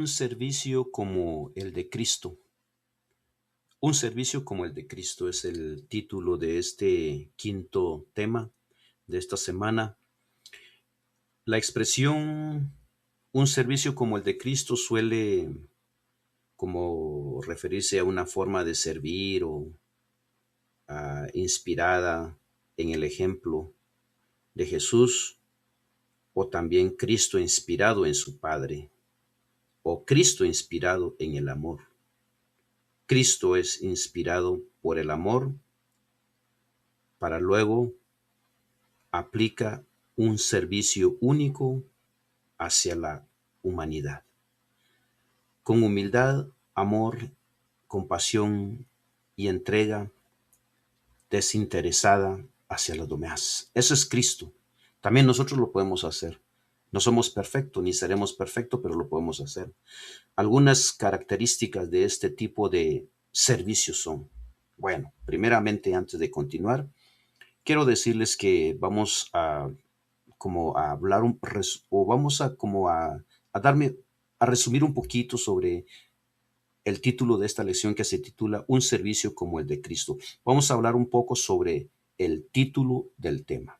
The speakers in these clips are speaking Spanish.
Un servicio como el de Cristo. Un servicio como el de Cristo es el título de este quinto tema de esta semana. La expresión un servicio como el de Cristo suele como referirse a una forma de servir o inspirada en el ejemplo de Jesús, o también Cristo inspirado en su Padre, o Cristo inspirado en el amor. Cristo es inspirado por el amor para luego aplica un servicio único hacia la humanidad, con humildad, amor, compasión y entrega desinteresada hacia los demás. Eso es Cristo. También nosotros lo podemos hacer. No somos perfectos ni seremos perfectos, pero lo podemos hacer. Algunas características de este tipo de servicios son, bueno, primeramente, antes de continuar, quiero decirles que vamos a como a hablar o vamos a como a darme a resumir un poquito sobre el título de esta lección, que se titula Un servicio como el de Cristo. Vamos a hablar un poco sobre el título del tema.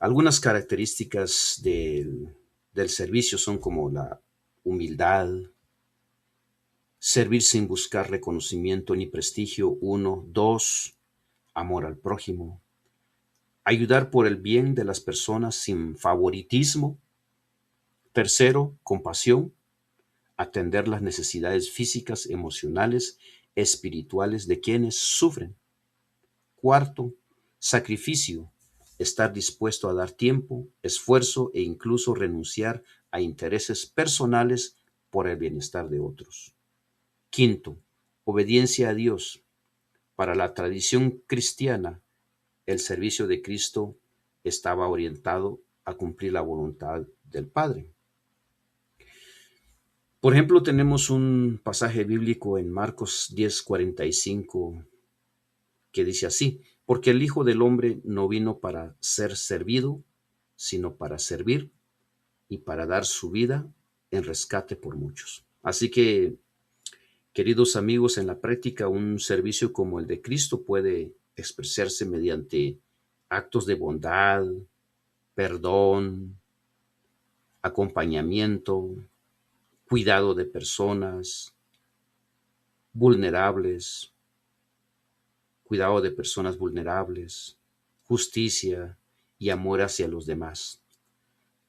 Algunas características del servicio son como la humildad, servir sin buscar reconocimiento ni prestigio, 1, 2, amor al prójimo, ayudar por el bien de las personas sin favoritismo. Tercero, compasión, atender las necesidades físicas, emocionales, espirituales de quienes sufren. Cuarto, sacrificio, estar dispuesto a dar tiempo, esfuerzo e incluso renunciar a intereses personales por el bienestar de otros. Quinto, obediencia a Dios. Para la tradición cristiana, el servicio de Cristo estaba orientado a cumplir la voluntad del Padre. Por ejemplo, tenemos un pasaje bíblico en Marcos 10:45 que dice así: porque el Hijo del Hombre no vino para ser servido, sino para servir y para dar su vida en rescate por muchos. Así que, queridos amigos, en la práctica, un servicio como el de Cristo puede expresarse mediante actos de bondad, perdón, acompañamiento, cuidado de personas vulnerables, justicia y amor hacia los demás,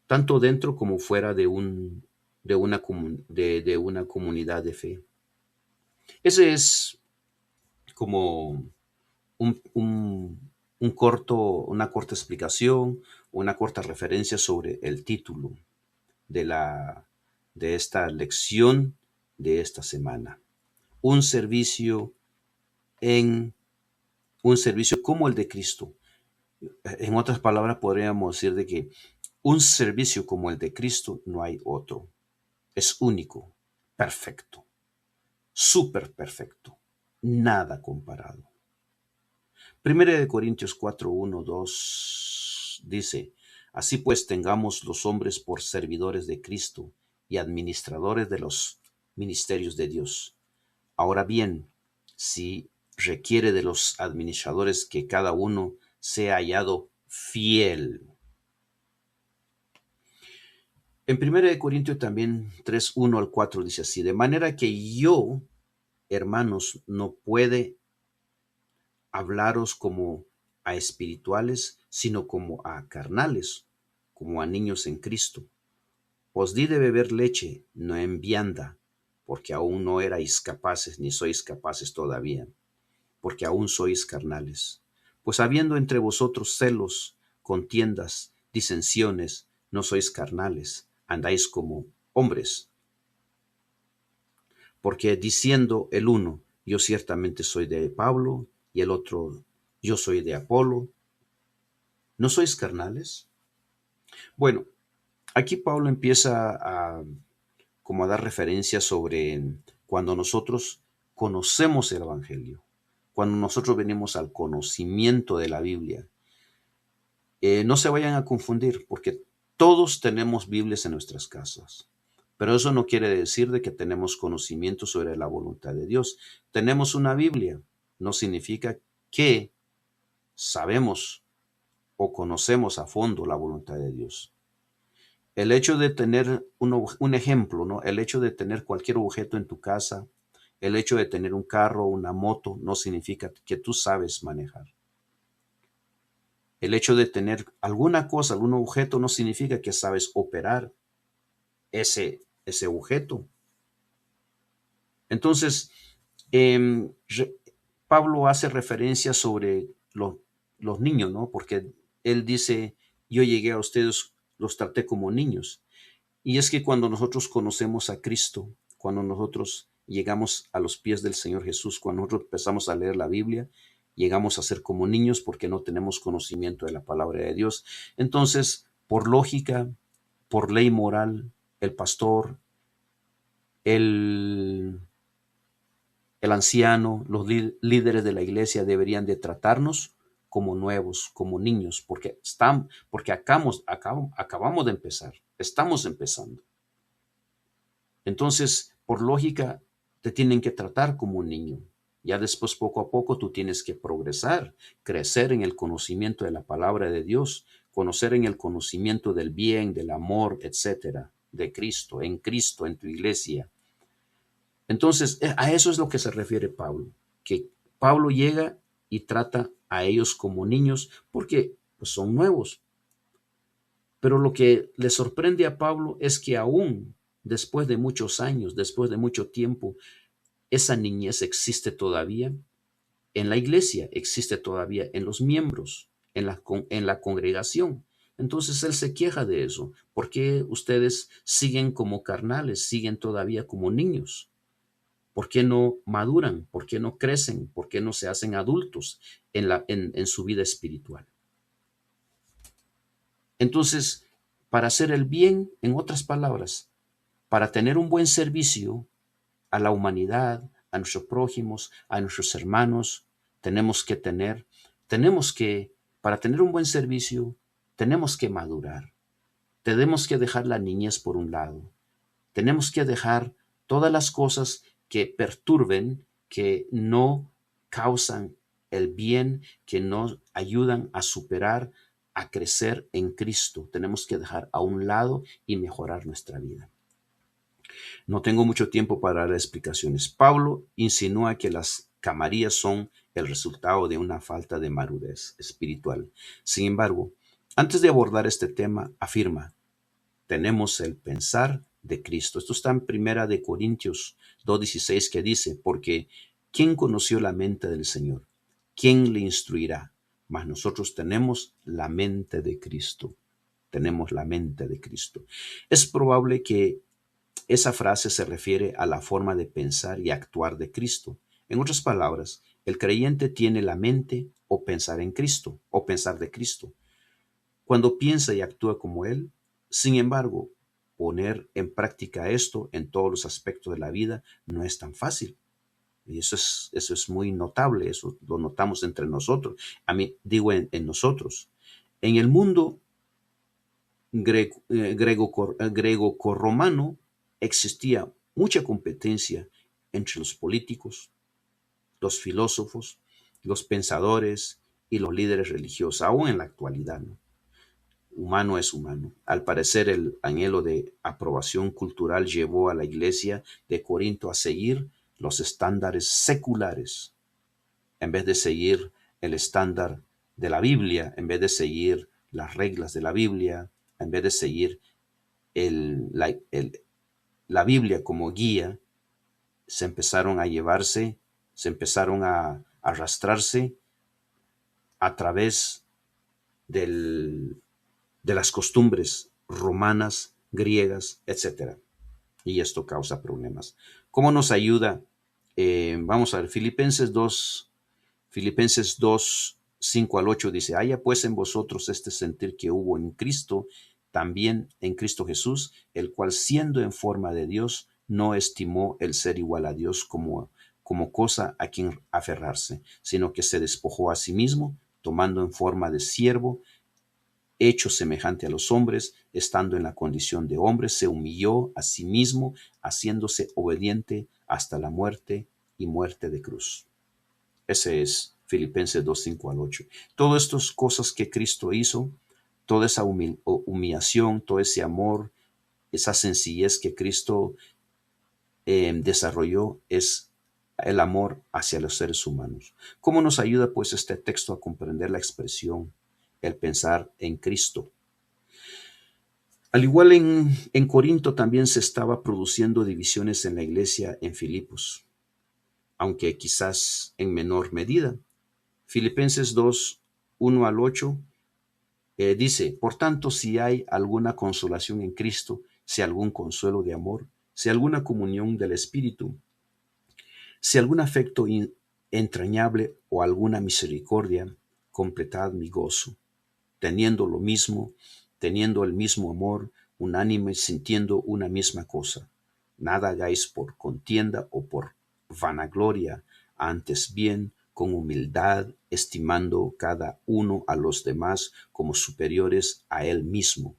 tanto dentro como fuera de una comunidad de fe. Ese es como una corta explicación, una corta referencia sobre el título de esta lección de esta semana. Un servicio como el de Cristo. En otras palabras, podríamos decir de que un servicio como el de Cristo no hay otro. Es único, perfecto, súper perfecto, nada comparado. Primera de Corintios 4, 1, 2 dice: así pues tengamos los hombres por servidores de Cristo y administradores de los ministerios de Dios. Ahora bien, si requiere de los administradores que cada uno sea hallado fiel. En 1 Corintios también 3, 1 al 4 dice así: de manera que yo, hermanos, no puede hablaros como a espirituales, sino como a carnales, como a niños en Cristo. Os di de beber leche, no en vianda, porque aún no erais capaces, ni sois capaces todavía, porque aún sois carnales. Pues habiendo entre vosotros celos, contiendas, disensiones, no sois carnales, andáis como hombres. Porque diciendo el uno, yo ciertamente soy de Pablo, y el otro, yo soy de Apolo, ¿no sois carnales? Bueno, aquí Pablo empieza como a dar referencia sobre cuando nosotros conocemos el Evangelio, cuando nosotros venimos al conocimiento de la Biblia. No se vayan a confundir, porque todos tenemos Biblias en nuestras casas. Pero eso no quiere decir de que tenemos conocimiento sobre la voluntad de Dios. Tenemos una Biblia, no significa que sabemos o conocemos a fondo la voluntad de Dios. El hecho de tener un ejemplo, ¿no? El hecho de tener cualquier objeto en tu casa, el hecho de tener un carro, una moto, no significa que tú sabes manejar. El hecho de tener alguna cosa, algún objeto, no significa que sabes operar ese objeto. Entonces, eh, Pablo hace referencia sobre los niños, ¿no? Porque él dice, yo llegué a ustedes, los traté como niños. Y es que cuando nosotros conocemos a Cristo, cuando nosotros llegamos a los pies del Señor Jesús, cuando nosotros empezamos a leer la Biblia, llegamos a ser como niños porque no tenemos conocimiento de la palabra de Dios. Entonces, por lógica, por ley moral, el pastor, el, el anciano, los líderes de la iglesia deberían de tratarnos como nuevos, como niños, porque acabamos de empezar, estamos empezando. Entonces, por lógica, te tienen que tratar como un niño. Ya después, poco a poco, tú tienes que progresar, crecer en el conocimiento de la palabra de Dios, conocer en el conocimiento del bien, del amor, etcétera, de Cristo, en tu iglesia. Entonces, a eso es lo que se refiere Pablo, que Pablo llega y trata a ellos como niños porque pues, son nuevos. Pero lo que le sorprende a Pablo es que aún después de muchos años, después de mucho tiempo, esa niñez existe todavía en la iglesia, existe todavía en los miembros, en la congregación. Entonces él se queja de eso. ¿Por qué ustedes siguen como carnales, siguen todavía como niños? ¿Por qué no maduran? ¿Por qué no crecen? ¿Por qué no se hacen adultos en su vida espiritual? Entonces, para hacer el bien, en otras palabras, para tener un buen servicio a la humanidad, a nuestros prójimos, a nuestros hermanos, tenemos que tener, tenemos que, para tener un buen servicio, tenemos que madurar. Tenemos que dejar la niñez por un lado. Tenemos que dejar todas las cosas que perturben, que no causan el bien, que nos ayudan a superar, a crecer en Cristo. Tenemos que dejar a un lado y mejorar nuestra vida. No tengo mucho tiempo para dar explicaciones. Pablo insinúa que las camarías son el resultado de una falta de madurez espiritual. Sin embargo, antes de abordar este tema, afirma, tenemos el pensar de Cristo. Esto está en Primera de Corintios 2:16 que dice, porque ¿quién conoció la mente del Señor? ¿Quién le instruirá? Mas nosotros tenemos la mente de Cristo. Tenemos la mente de Cristo. Es probable que esa frase se refiere a la forma de pensar y actuar de Cristo. En otras palabras, el creyente tiene la mente o pensar en Cristo, o pensar de Cristo. Cuando piensa y actúa como Él, sin embargo, poner en práctica esto en todos los aspectos de la vida no es tan fácil. Y eso es muy notable, eso lo notamos entre nosotros. A mí digo en nosotros. En el mundo greco-romano existía mucha competencia entre los políticos, los filósofos, los pensadores y los líderes religiosos, aún en la actualidad, ¿no? Humano es humano. Al parecer, el anhelo de aprobación cultural llevó a la iglesia de Corinto a seguir los estándares seculares, en vez de seguir el estándar de la Biblia, en vez de seguir las reglas de la Biblia, en vez de seguir la Biblia como guía, se empezaron a arrastrarse a través del, de las costumbres romanas, griegas, etcétera. Y esto causa problemas. ¿Cómo nos ayuda? Vamos a ver, Filipenses 2, 5 al 8 dice, haya pues en vosotros este sentir que hubo en Cristo, también en Cristo Jesús, el cual siendo en forma de Dios, no estimó el ser igual a Dios como cosa a quien aferrarse, sino que se despojó a sí mismo, tomando en forma de siervo, hecho semejante a los hombres, estando en la condición de hombre, se humilló a sí mismo, haciéndose obediente hasta la muerte y muerte de cruz. Ese es Filipenses 2, 5 al 8. Todas estas cosas que Cristo hizo, toda esa humillación, todo ese amor, esa sencillez que Cristo desarrolló, es el amor hacia los seres humanos. ¿Cómo nos ayuda pues este texto a comprender la expresión, el pensar en Cristo? Al igual en Corinto también se estaba produciendo divisiones en la iglesia en Filipos, aunque quizás en menor medida. Filipenses 2, 1 al 8 dice, por tanto, si hay alguna consolación en Cristo, si algún consuelo de amor, si alguna comunión del Espíritu, si algún afecto entrañable o alguna misericordia, completad mi gozo, teniendo lo mismo, teniendo el mismo amor, unánime, sintiendo una misma cosa. Nada hagáis por contienda o por vanagloria, antes bien con humildad, estimando cada uno a los demás como superiores a él mismo,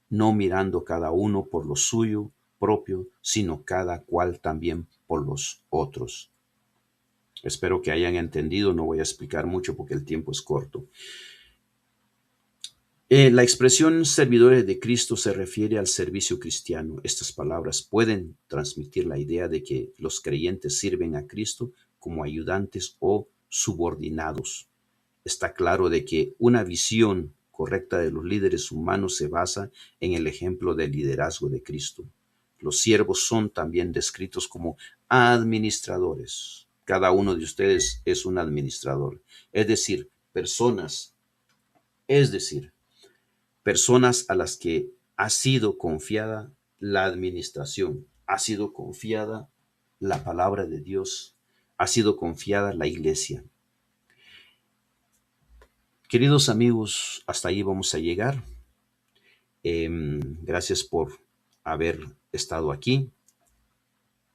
no mirando cada uno por lo suyo propio, sino cada cual también por los otros. Espero que hayan entendido, no voy a explicar mucho porque el tiempo es corto. La expresión servidores de Cristo se refiere al servicio cristiano. Estas palabras pueden transmitir la idea de que los creyentes sirven a Cristo como ayudantes o subordinados. Está claro de que una visión correcta de los líderes humanos se basa en el ejemplo del liderazgo de Cristo. Los siervos son también descritos como administradores. Cada uno de ustedes es un administrador, es decir, es decir, personas a las que ha sido confiada la administración, ha sido confiada la palabra de Dios, ha sido confiada la iglesia. Queridos amigos, hasta ahí vamos a llegar. Gracias por haber estado aquí.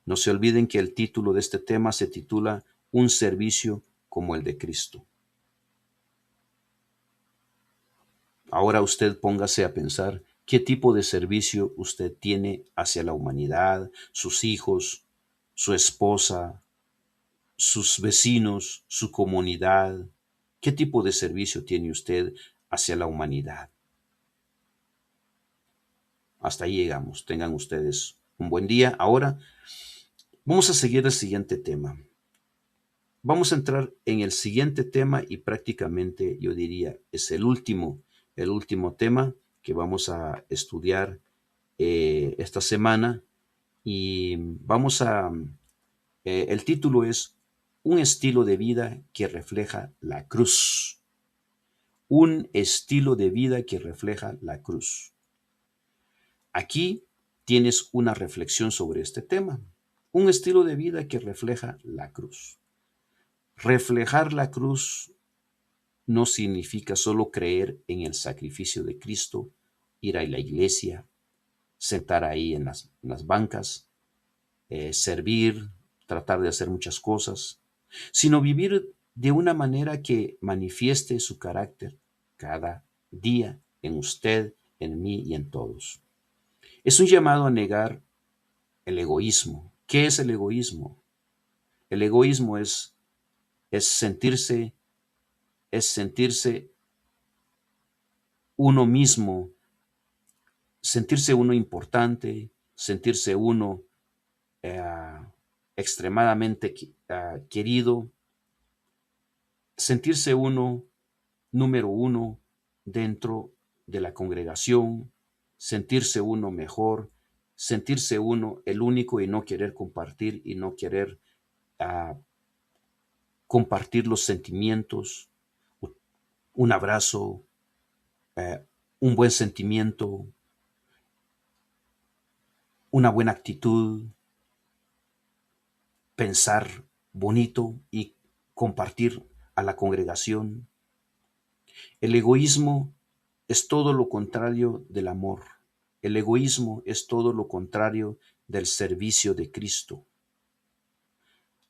No se olviden que el título de este tema se titula Un servicio como el de Cristo. Ahora usted póngase a pensar qué tipo de servicio usted tiene hacia la humanidad, sus hijos, su esposa, sus vecinos, su comunidad. ¿Qué tipo de servicio tiene usted hacia la humanidad? Hasta ahí llegamos. Tengan ustedes un buen día. Ahora vamos a seguir el siguiente tema. Vamos a entrar en el siguiente tema y prácticamente yo diría es el último tema que vamos a estudiar esta semana y el título es Un estilo de vida que refleja la cruz. Un estilo de vida que refleja la cruz. Aquí tienes una reflexión sobre este tema. Un estilo de vida que refleja la cruz. Reflejar la cruz no significa solo creer en el sacrificio de Cristo, ir a la iglesia, sentar ahí en las bancas, servir, tratar de hacer muchas cosas, sino vivir de una manera que manifieste su carácter cada día en usted, en mí y en todos. Es un llamado a negar el egoísmo. ¿Qué es el egoísmo? El egoísmo es sentirse, es sentirse uno mismo, sentirse uno importante, sentirse uno eh, extremadamente querido, sentirse uno número uno dentro de la congregación, sentirse uno mejor, sentirse uno el único y no querer compartir y no querer uh, compartir los sentimientos, un abrazo, un buen sentimiento, una buena actitud, pensar bonito y compartir a la congregación. El egoísmo es todo lo contrario del amor. El egoísmo es todo lo contrario del servicio de Cristo.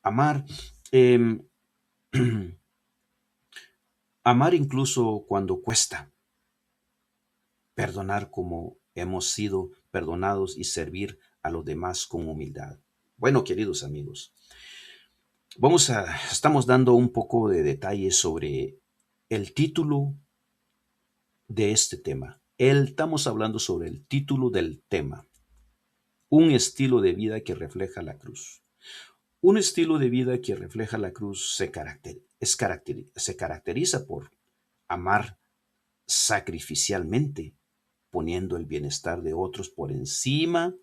Amar, eh, amar incluso cuando cuesta. perdonar como hemos sido perdonados y servir a los demás con humildad. Bueno, queridos amigos, estamos dando un poco de detalles sobre el título de este tema. Estamos hablando sobre el título del tema, un estilo de vida que refleja la cruz. Un estilo de vida que refleja la cruz se caracteriza por amar sacrificialmente, poniendo el bienestar de otros por encima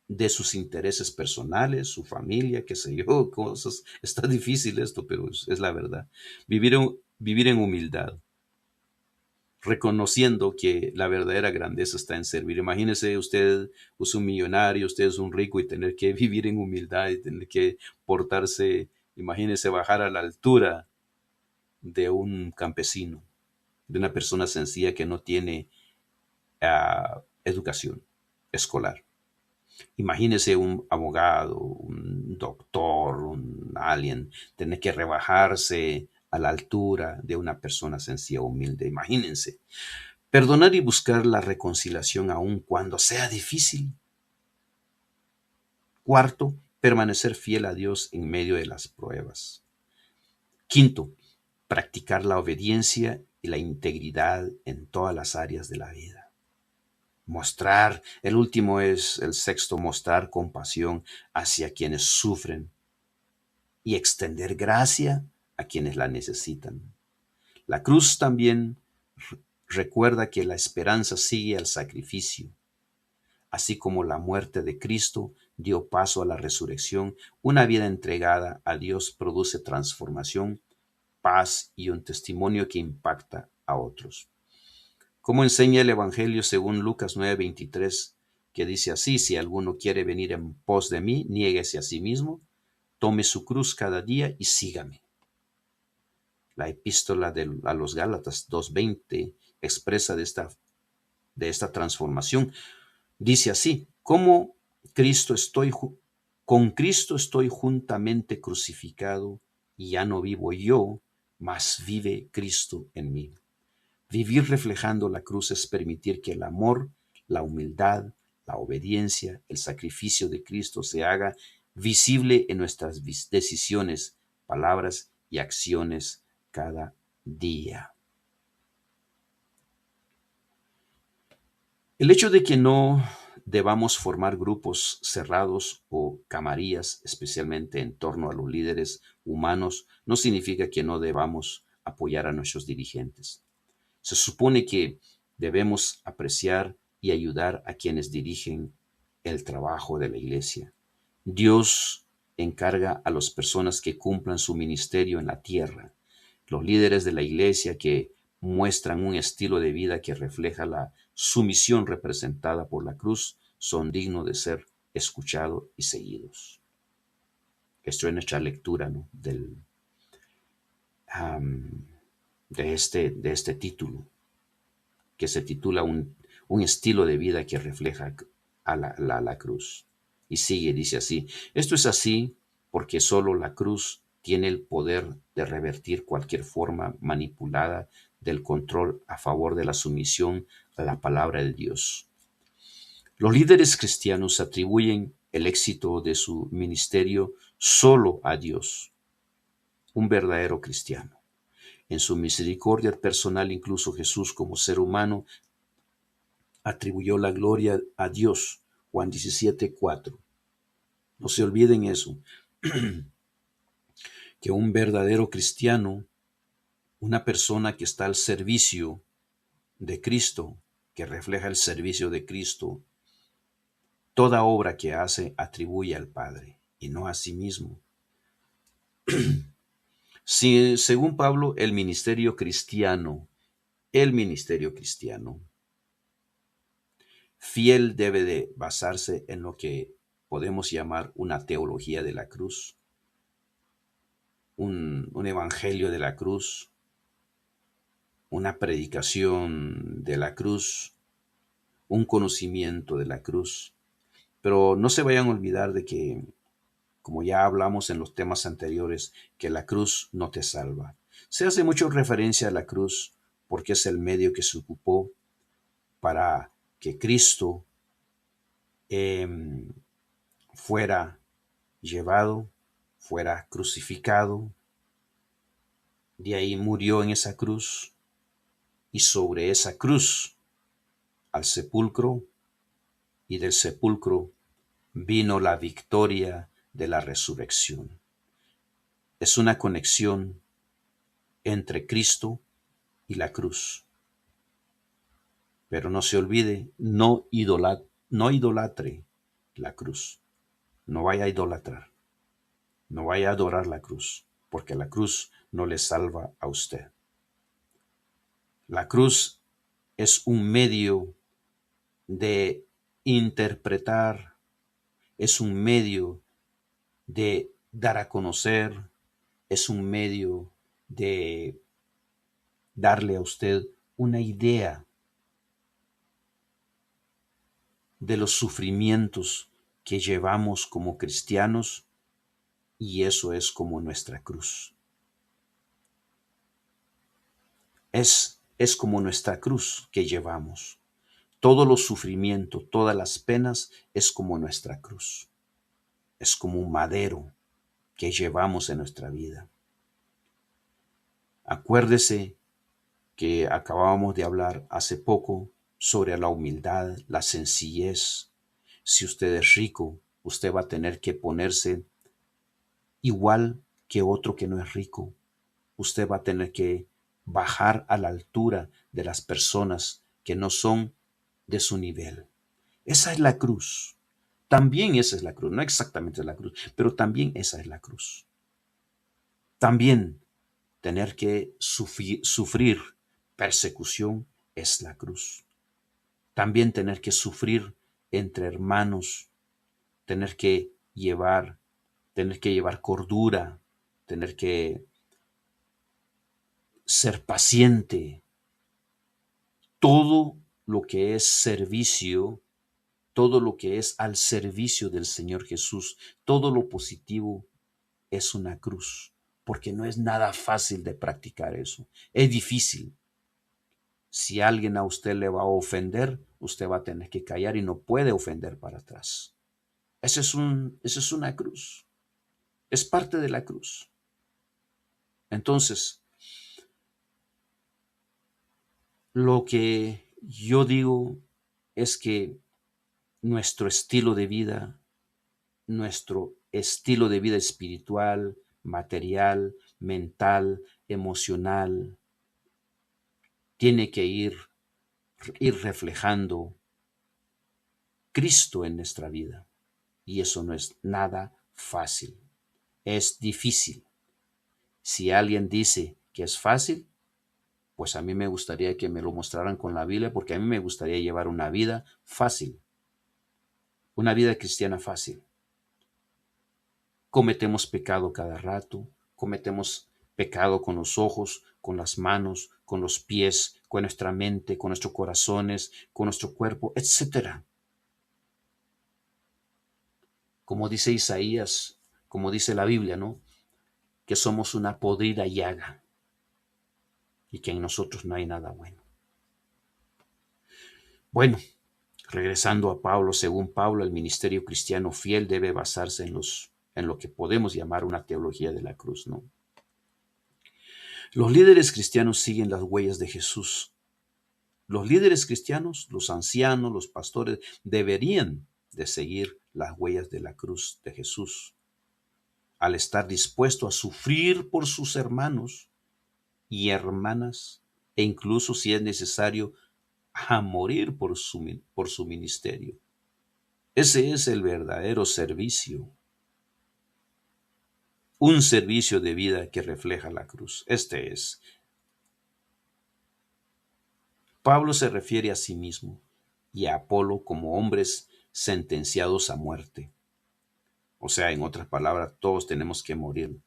de sus intereses personales, su familia, qué sé yo, cosas. Está difícil esto, pero es la verdad. Vivir en humildad, reconociendo que la verdadera grandeza está en servir. Imagínese usted es un millonario, usted es un rico y tener que vivir en humildad y tener que portarse, imagínese bajar a la altura de un campesino, de una persona sencilla que no tiene educación escolar. Imagínese un abogado, un doctor, un alguien, tener que rebajarse a la altura de una persona sencilla, humilde. Imagínense. Perdonar y buscar la reconciliación aun cuando sea difícil. Cuarto, permanecer fiel a Dios en medio de las pruebas. Quinto, practicar la obediencia y la integridad en todas las áreas de la vida. Mostrar, el último es el sexto, mostrar compasión hacia quienes sufren y extender gracia a quienes la necesitan. La cruz también recuerda que la esperanza sigue al sacrificio. Así como la muerte de Cristo dio paso a la resurrección, una vida entregada a Dios produce transformación, paz y un testimonio que impacta a otros. Como enseña el Evangelio según Lucas 9:23, que dice así: si alguno quiere venir en pos de mí, niéguese a sí mismo, tome su cruz cada día y sígame. La epístola a los Gálatas 2:20 expresa de esta transformación. Dice así: con Cristo estoy juntamente crucificado, y ya no vivo yo, mas vive Cristo en mí. Vivir reflejando la cruz es permitir que el amor, la humildad, la obediencia, el sacrificio de Cristo se haga visible en nuestras decisiones, palabras y acciones cada día. El hecho de que no debamos formar grupos cerrados o camarillas, especialmente en torno a los líderes humanos, no significa que no debamos apoyar a nuestros dirigentes. Se supone que debemos apreciar y ayudar a quienes dirigen el trabajo de la iglesia. Dios encarga a las personas que cumplan su ministerio en la tierra. Los líderes de la iglesia que muestran un estilo de vida que refleja la sumisión representada por la cruz son dignos de ser escuchados y seguidos. Esto es nuestra lectura, ¿no? De este título, que se titula un estilo de vida que refleja a la cruz. Y sigue, dice así: esto es así porque solo la cruz tiene el poder de revertir cualquier forma manipulada del control a favor de la sumisión a la palabra de Dios. Los líderes cristianos atribuyen el éxito de su ministerio solo a Dios, un verdadero cristiano. En su misericordia personal, incluso Jesús como ser humano atribuyó la gloria a Dios. Juan 17:4. No se olviden eso, que un verdadero cristiano, una persona que está al servicio de Cristo, que refleja el servicio de Cristo, toda obra que hace atribuye al Padre y no a sí mismo. Si, según Pablo, el ministerio cristiano, fiel debe de basarse en lo que podemos llamar una teología de la cruz, un evangelio de la cruz, una predicación de la cruz, un conocimiento de la cruz. Pero no se vayan a olvidar de que, como ya hablamos en los temas anteriores, que la cruz no te salva. Se hace mucho referencia a la cruz porque es el medio que se ocupó para que Cristo em, fuera llevado, fuera crucificado, de ahí murió en esa cruz y sobre esa cruz al sepulcro y del sepulcro vino la victoria de la resurrección. Es una conexión entre Cristo y la cruz. Pero no se olvide, no idolatre la cruz. No vaya a idolatrar. No vaya a adorar la cruz, porque la cruz no le salva a usted. La cruz es un medio de interpretar, es un medio de dar a conocer, es un medio de darle a usted una idea de los sufrimientos que llevamos como cristianos, y eso es como nuestra cruz. Es como nuestra cruz que llevamos. Todos los sufrimientos, todas las penas es como nuestra cruz. Es como un madero que llevamos en nuestra vida. Acuérdese que acabábamos de hablar hace poco sobre la humildad, la sencillez. Si usted es rico, usted va a tener que ponerse igual que otro que no es rico. Usted va a tener que bajar a la altura de las personas que no son de su nivel. Esa es la cruz. También esa es la cruz. No exactamente la cruz, pero también esa es la cruz. También tener que sufrir persecución es la cruz. También tener que sufrir entre hermanos, tener que llevar, cordura, tener que ser paciente. Todo lo que es servicio, todo lo que es al servicio del Señor Jesús, todo lo positivo es una cruz, porque no es nada fácil de practicar eso. Es difícil. Si alguien a usted le va a ofender, usted va a tener que callar y no puede ofender para atrás. Esa es una cruz. Es parte de la cruz. Entonces, lo que yo digo es que nuestro estilo de vida, nuestro estilo de vida espiritual, material, mental, emocional, tiene que ir reflejando Cristo en nuestra vida. Y eso no es nada fácil. Es difícil. Si alguien dice que es fácil, pues a mí me gustaría que me lo mostraran con la Biblia, porque a mí me gustaría llevar una vida fácil, una vida cristiana fácil. Cometemos pecado cada rato, cometemos pecado con los ojos, con las manos, con los pies, con nuestra mente, con nuestros corazones, con nuestro cuerpo, etc. Como dice Isaías, como dice la Biblia, ¿no? Que somos una podrida llaga y que en nosotros no hay nada bueno. Bueno, regresando a Pablo, según Pablo, el ministerio cristiano fiel debe basarse en lo que podemos llamar una teología de la cruz, ¿no? Los líderes cristianos siguen las huellas de Jesús. Los líderes cristianos, los ancianos, los pastores, deberían de seguir las huellas de la cruz de Jesús, al estar dispuesto a sufrir por sus hermanos y hermanas, e incluso si es necesario, a morir por su ministerio. Ese es el verdadero servicio. Un servicio de vida que refleja la cruz. Este es. Pablo se refiere a sí mismo y a Apolo como hombres sentenciados a muerte. O sea, en otras palabras, todos tenemos que morir.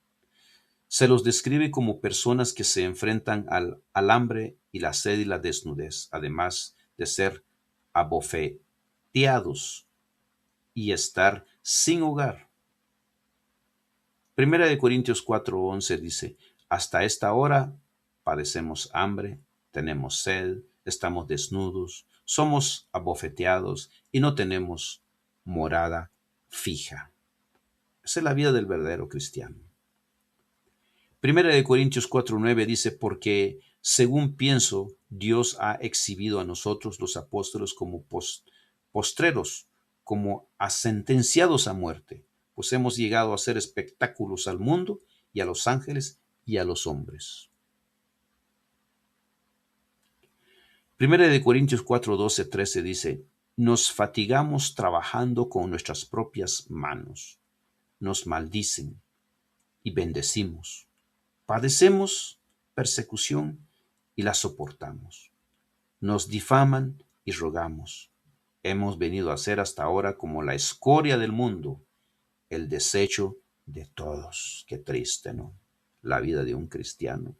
Se los describe como personas que se enfrentan al hambre y la sed y la desnudez, además de ser abofeteados y estar sin hogar. Primera de Corintios 4:11 dice, hasta esta hora padecemos hambre, tenemos sed, estamos desnudos, somos abofeteados y no tenemos morada fija. Esa es la vida del verdadero cristiano. Primera de Corintios 4:9 dice, porque según pienso, Dios ha exhibido a nosotros los apóstoles como postreros, como a sentenciados a muerte, pues hemos llegado a hacer espectáculos al mundo y a los ángeles y a los hombres. Primera de Corintios 4:12-13 dice, nos fatigamos trabajando con nuestras propias manos, nos maldicen y bendecimos. Padecemos persecución y la soportamos. Nos difaman y rogamos. Hemos venido a ser hasta ahora como la escoria del mundo, el desecho de todos. Qué triste, ¿no? La vida de un cristiano.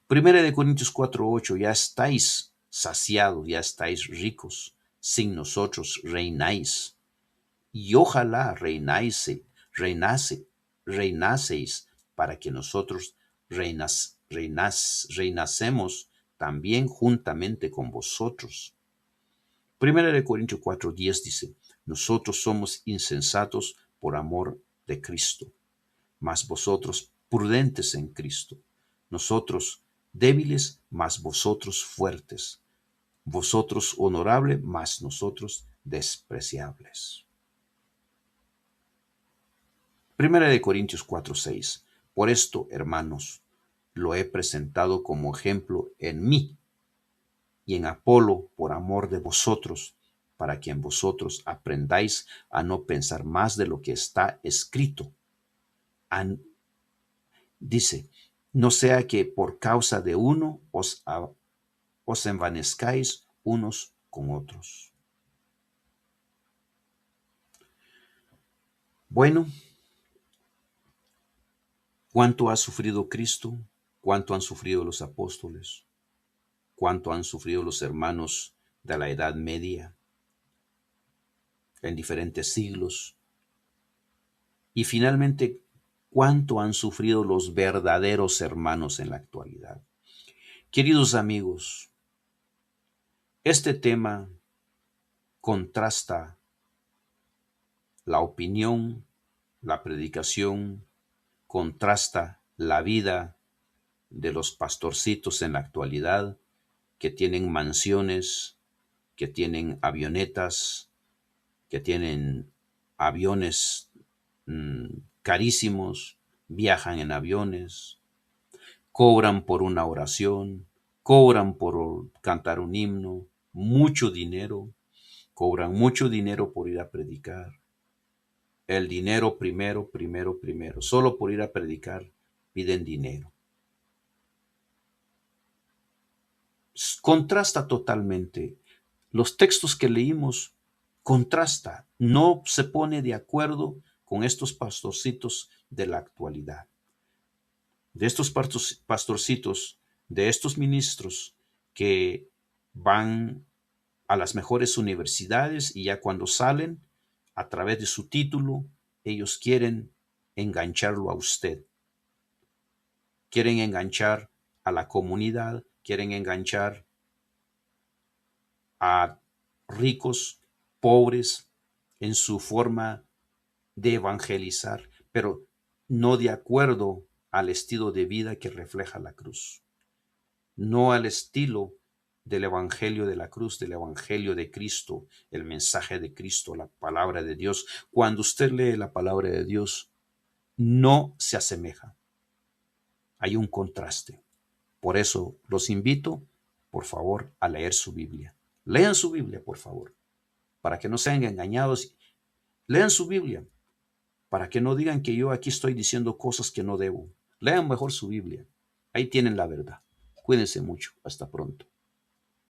Primera de Corintios 4:8, ya estáis saciados, ya estáis ricos, sin nosotros reináis. Y ojalá reinaseis para que nosotros reinasemos también juntamente con vosotros. Primera de Corintios 4:10 dice, nosotros somos insensatos por amor de Cristo, mas vosotros prudentes en Cristo. Nosotros débiles, mas vosotros fuertes. Vosotros honorable, mas nosotros despreciables. Primera de Corintios 4:6. Por esto, hermanos, lo he presentado como ejemplo en mí y en Apolo por amor de vosotros, para que en vosotros aprendáis a no pensar más de lo que está escrito. Dice, no sea que por causa de uno os envanezcáis unos con otros. Bueno, ¿cuánto ha sufrido Cristo? ¿Cuánto han sufrido los apóstoles? ¿Cuánto han sufrido los hermanos de la Edad Media en diferentes siglos? Y finalmente, ¿cuánto han sufrido los verdaderos hermanos en la actualidad? Queridos amigos, este tema contrasta la opinión, la predicación, contrasta la vida de los pastorcitos en la actualidad que tienen mansiones, que tienen avionetas, que tienen aviones carísimos, viajan en aviones, cobran por una oración, cobran por cantar un himno, mucho dinero, cobran mucho dinero por ir a predicar. El dinero primero. Solo por ir a predicar piden dinero. Contrasta totalmente. Los textos que leímos contrasta, no se pone de acuerdo con estos pastorcitos de la actualidad. De estos pastorcitos, de estos ministros que van a las mejores universidades y ya cuando salen, a través de su título, ellos quieren engancharlo a usted. Quieren enganchar a la comunidad, quieren enganchar a ricos, pobres, en su forma de evangelizar, pero no de acuerdo al estilo de vida que refleja la cruz, no al estilo del evangelio de la cruz, del evangelio de Cristo, el mensaje de Cristo, la palabra de Dios. Cuando usted lee la palabra de Dios, no se asemeja. Hay un contraste. Por eso los invito, por favor, a leer su Biblia. Lean su Biblia, por favor, para que no sean engañados. Lean su Biblia, para que no digan que yo aquí estoy diciendo cosas que no debo. Lean mejor su Biblia. Ahí tienen la verdad. Cuídense mucho. Hasta pronto.